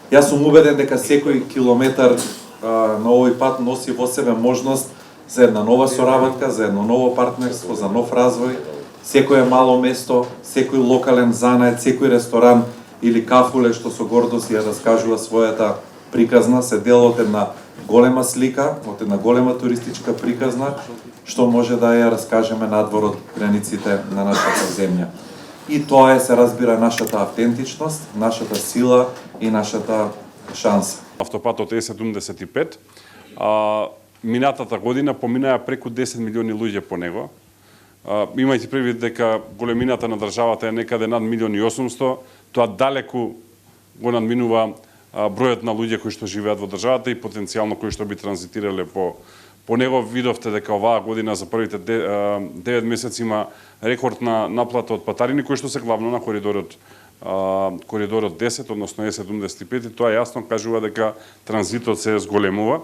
Јас сум убеден дека секој километар на овој пат носи во себе можност за една нова соработка, за едно ново партнерство, за нов развој. Секое мало место, секој локален занает, секој ресторан или кафуле што со гордост ја раскажува својата приказна, се дел од една голема слика, од една голема туристичка приказна, што може да ја раскажеме надвор од границите на нашата земја. И тоа е, се разбира, нашата автентичност, нашата сила и нашата шанса. Автопатот Е75, минатата година поминаа преку 10 милиони луѓе по него. Имајте предвид дека големината на државата е некаде над 1.800.000, тоа далеку го надминува бројот на луѓе кои што живеат во државата и потенцијално кои што би транзитирале по него. Видовте дека оваа година за првите 9 месеци има рекорд на наплата од патарини кои што се главно на коридорот 10, односно Е75, и тоа јасно кажува дека транзитот се зголемува.